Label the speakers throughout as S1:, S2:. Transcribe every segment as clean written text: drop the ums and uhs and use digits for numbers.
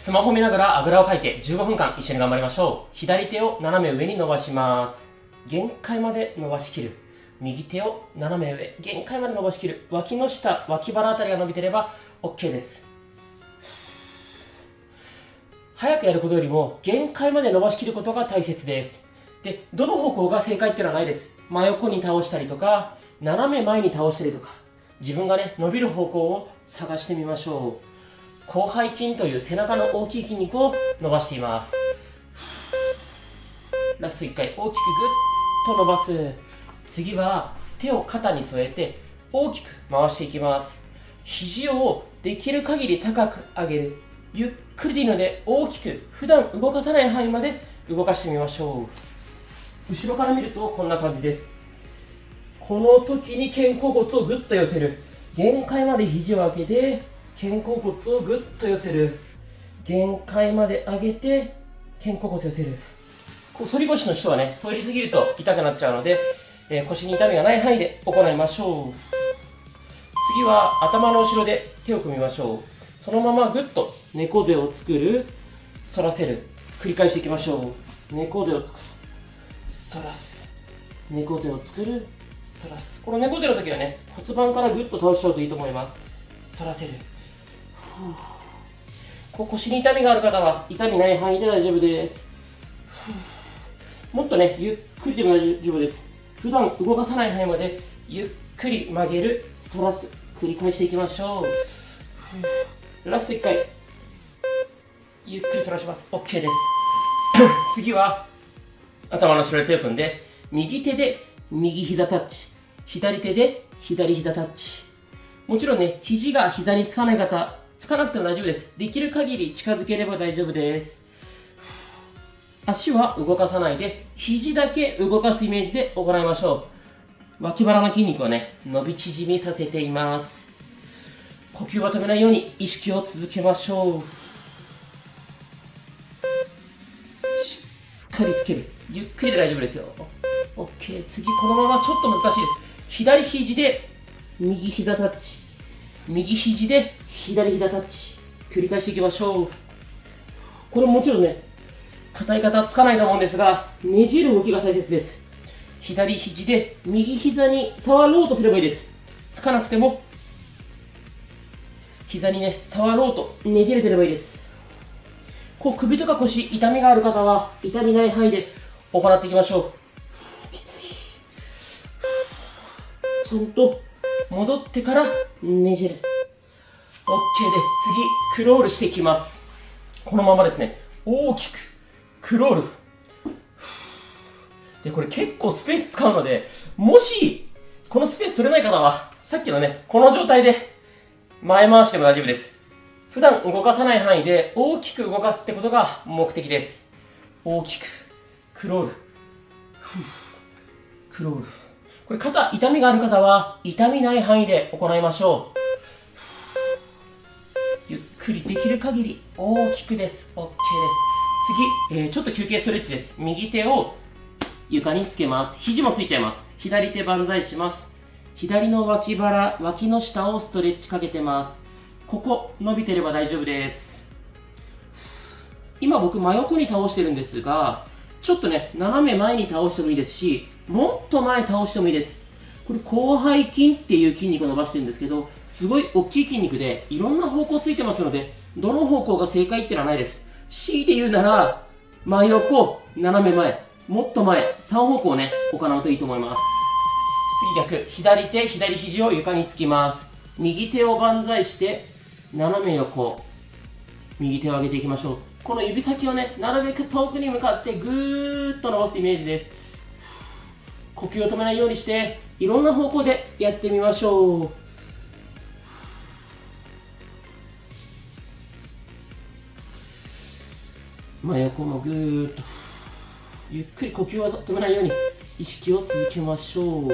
S1: スマホ見ながらあぐらをかいて15分間一緒に頑張りましょう。左手を斜め上に伸ばします。限界まで伸ばしきる。右手を斜め上、限界まで伸ばしきる。脇の下、脇腹あたりが伸びてれば OK です。早くやることよりも限界まで伸ばしきることが大切です。で、どの方向が正解っていうのはないです。真横に倒したりとか、斜め前に倒したりとか、自分がね、伸びる方向を探してみましょう。広背筋という背中の大きい筋肉を伸ばしています。ラスト1回大きくグッと伸ばす。次は手を肩に添えて大きく回していきます。肘をできる限り高く上げる。ゆっくりでいいので大きく普段動かさない範囲まで動かしてみましょう。後ろから見るとこんな感じです。この時に肩甲骨をグッと寄せる。限界まで肘を上げて肩甲骨をグッと寄せる。限界まで上げて肩甲骨寄せる。反り腰の人はね、反りすぎると痛くなっちゃうので、腰に痛みがない範囲で行いましょう。次は頭の後ろで手を組みましょう。そのままグッと猫背を作る、反らせる、繰り返していきましょう。猫背を作る、反らす、猫背を作る、反らす。この猫背の時はね、骨盤からグッと倒しちゃうといいと思います。反らせる。腰に痛みがある方は痛みない範囲で大丈夫です。もっとね、ゆっくりでも大丈夫です。普段動かさない範囲までゆっくり曲げる、反らす、繰り返していきましょう。ラスト1回ゆっくり反らします。 OK です。次は頭の後ろで手を組んで、右手で右膝タッチ、左手で左膝タッチ。もちろんね、肘が膝につかない方、つかなくても大丈夫です。できる限り近づければ大丈夫です。足は動かさないで、肘だけ動かすイメージで行いましょう。脇腹の筋肉をね、伸び縮みさせています。呼吸は止めないように意識を続けましょう。しっかりつける。ゆっくりで大丈夫ですよ。OK。次、このままちょっと難しいです。左肘で右膝タッチ。右肘で左膝タッチ。繰り返していきましょう。これもちろんね、硬い方つかないと思うんですが、ねじる動きが大切です。左肘で右膝に触ろうとすればいいです。つかなくても膝にね、触ろうとねじれてればいいです。首とか腰痛みがある方は痛みない範囲で行っていきましょう。きつい。ちゃんと戻ってからねじる。 OK です。次、クロールしていきます。このままですね、大きくクロールで、これ結構スペース使うので、もしこのスペース取れない方はさっきのね、この状態で前回しても大丈夫です。普段動かさない範囲で大きく動かすってことが目的です。大きくクロール、クロール。これ肩痛みがある方は痛みない範囲で行いましょう。ゆっくりできる限り大きくです。 OK です。次、ちょっと休憩ストレッチです。右手を床につけます。肘もついちゃいます。左手万歳します。左の脇腹、脇の下をストレッチかけてます。ここ伸びてれば大丈夫です。今僕真横に倒してるんですが、ちょっとね、斜め前に倒してもいいですし、もっと前倒してもいいです。これ広背筋っていう筋肉を伸ばしてるんですけど、すごい大きい筋肉でいろんな方向ついてますので、どの方向が正解っていうのはないです。強いて言うなら、真横、斜め前、もっと前、3方向ね、行うといいと思います。次逆、左手、左肘を床につきます。右手を万歳して、斜め横、右手を上げていきましょう。この指先をね、なるべく遠くに向かってぐーっと伸ばすイメージです。呼吸を止めないようにして、いろんな方向でやってみましょう。真横もぐーっと。ゆっくり呼吸を止めないように意識を続けましょう。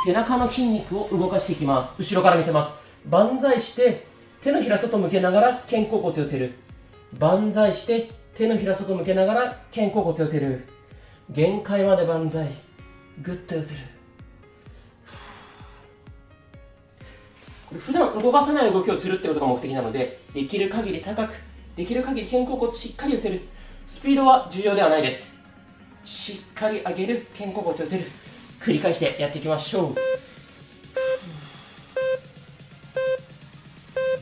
S1: 次、背中の筋肉を動かしていきます。後ろから見せます。万歳して手のひら外向けながら肩甲骨寄せる。万歳して手のひら外向けながら肩甲骨寄せる。限界まで万歳、ぐっと寄せる。これ普段動かさない動きをするってことが目的なので、できる限り高く、できる限り肩甲骨しっかり寄せる。スピードは重要ではないです。しっかり上げる、肩甲骨寄せる。繰り返してやっていきましょう。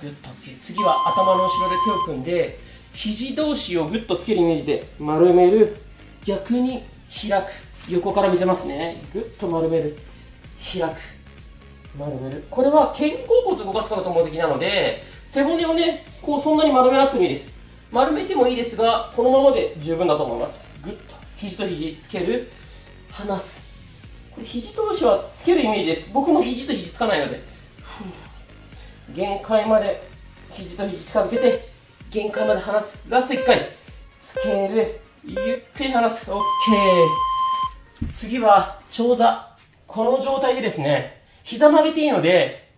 S1: グッと OK。次は頭の後ろで手を組んで、肘同士をグッとつけるイメージで丸める。逆に開く。横から見せますね。グッと丸める。開く。丸める。これは肩甲骨を動かすことが目的なので、背骨をね、こうそんなに丸めなくてもいいです。丸めてもいいですが、このままで十分だと思います。グッと肘と肘つける。離す。これ肘同士はつけるイメージです。僕も肘と肘つかないので、限界まで肘と肘近づけて、限界まで離す。ラスト1回つける。ゆっくり離す。 OK。 次は長座。この状態でですね、膝曲げていいので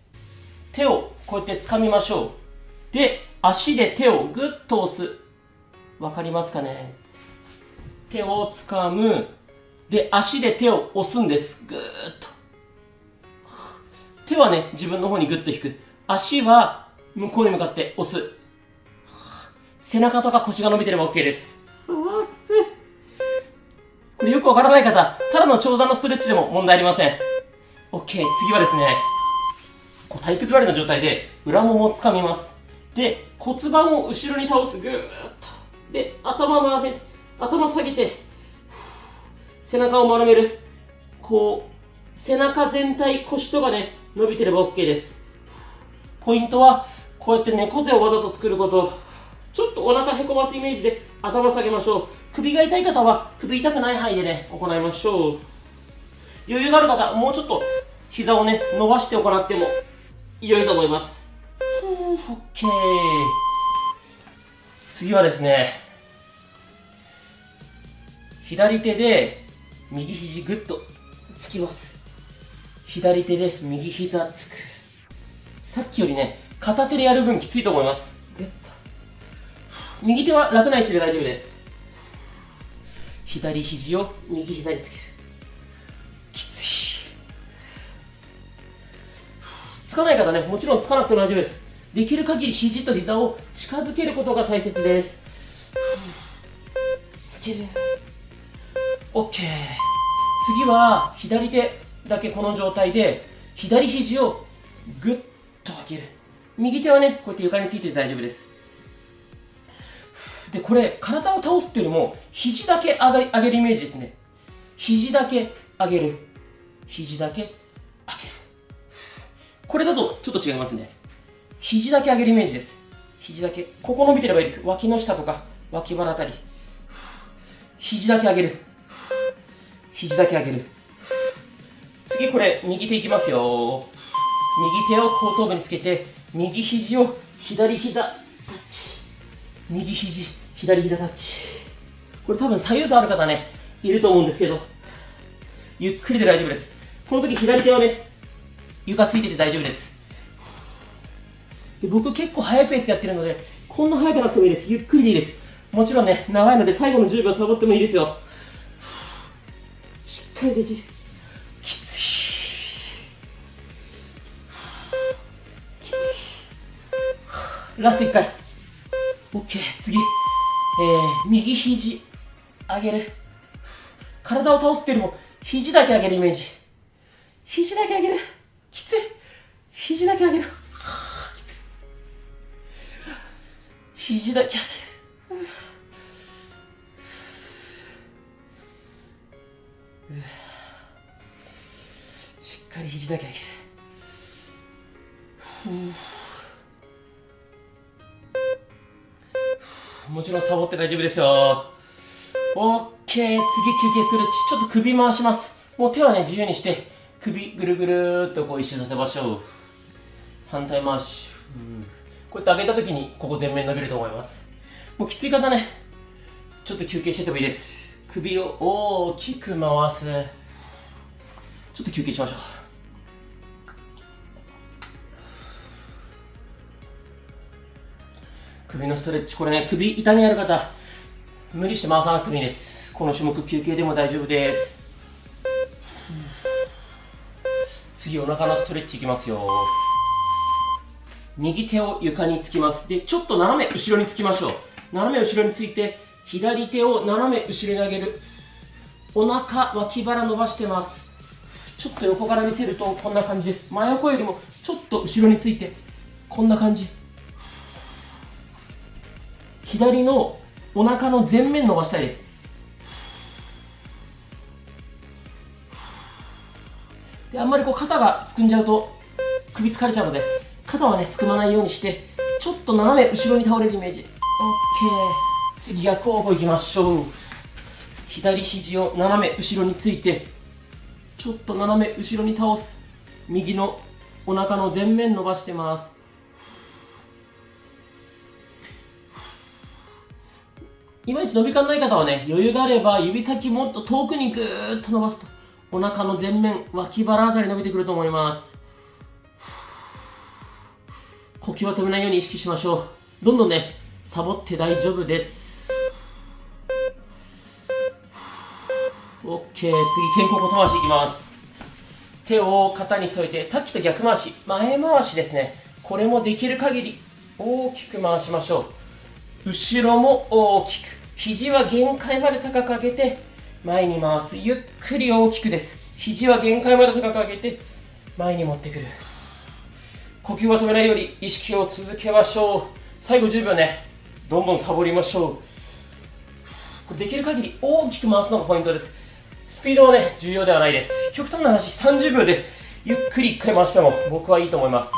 S1: 手をこうやって掴みましょう。で、足で手をグッと押す。わかりますかね。手を掴む。で、足で手を押すんです。ぐーっと。手はね、自分の方にグッと引く。足は向こうに向かって押す。背中とか腰が伸びてれば OK です。きつい。これよくわからない方、ただの長座のストレッチでも問題ありません。OK。次はですね、こう体育座りの状態で裏ももを掴みます。で、骨盤を後ろに倒す。ぐーっと。で、頭下げて、背中を丸める。こう、背中全体、腰とかね、伸びてれば OK です。ポイントは、こうやって猫背をわざと作ること。ちょっとお腹へこますイメージで頭下げましょう。首が痛い方は、首痛くない範囲でね、行いましょう。余裕がある方、もうちょっと膝をね、伸ばして行っても良いと思います。OK。次はですね、左手で右肘グッとつきます。左手で右膝つく。さっきよりね、片手でやる分きついと思います。グッと。右手は楽な位置で大丈夫です。左肘を右膝につける。きつい。つかない方ね、もちろんつかなくても大丈夫です。できる限り肘と膝を近づけることが大切です。つける。OK。次は左手だけこの状態で左肘をグッと上げる。右手はね、こうやって床についてて大丈夫です。で、これ体を倒すっていうよりも肘だけ上げるイメージですね。肘だけ上げる。肘だけ上げる。これだとちょっと違いますね。肘だけ上げるイメージです。肘だけ。ここ伸びてればいいです。脇の下とか脇腹あたり。肘だけ上げる。肘だけ上げる。次これ右手いきますよ。右手を後頭部につけて右肘を左膝タッチ。右肘左膝タッチ。これ多分左右差ある方ねいると思うんですけど、ゆっくりで大丈夫です。この時左手はね床ついてて大丈夫です。で、僕結構速いペースやってるのでこんな速くなくてもいいです。ゆっくりでいいです。もちろんね長いので最後の10秒サボってもいいですよ。しっかりできる。きつい。ラスト1回。 OK。 次、右肘上げる。体を倒すっていうよりも肘だけ上げるイメージ。肘だけ上げる。きつい。肘だけ上げる。肘だけ上げる。しっかり肘だけ上げる。もちろんサボって大丈夫ですよ。 OK。 次休憩ストレッチ。ちょっと首回します。もう手はね自由にして首ぐるぐるーっとこう一周させましょう。反対回し。こうやって上げた時にここ前面伸びると思います。もうきつい方ねちょっと休憩しててもいいです。首を大きく回す。ちょっと休憩しましょう。首のストレッチ。これね首痛みある方無理して回さなくてもいいです。この種目休憩でも大丈夫です。次お腹のストレッチいきますよ。右手を床につきます。で、ちょっと斜め後ろにつきましょう。斜め後ろについて、左手を斜め後ろに上げる。お腹、脇腹伸ばしてます。ちょっと横から見せるとこんな感じです。真横よりもちょっと後ろについて、こんな感じ。左のお腹の前面伸ばしたいです。で、あんまりこう肩がすくんじゃうと首疲れちゃうので、肩はね、すくまないようにして、ちょっと斜め後ろに倒れるイメージ。OK。次、逆方向行きましょう。左肘を斜め後ろについて、ちょっと斜め後ろに倒す。右のお腹の前面伸ばしてます。いまいち伸び感ない方はね、余裕があれば指先もっと遠くにぐーっと伸ばすと、お腹の前面、脇腹あたり伸びてくると思います。呼吸は止めないように意識しましょう。どんどんね、サボって大丈夫です。OK。次、肩甲骨回しいきます。手を肩に添えて、さっきと逆回し、前回しですね。これもできる限り大きく回しましょう。後ろも大きく。肘は限界まで高く上げて、前に回す。ゆっくり大きくです。肘は限界まで高く上げて、前に持ってくる。呼吸は止めないように意識を続けましょう。最後10秒ね、どんどんサボりましょう。これできる限り大きく回すのがポイントです。スピードはね、重要ではないです。極端な話、30秒でゆっくり1回回しても僕はいいと思います。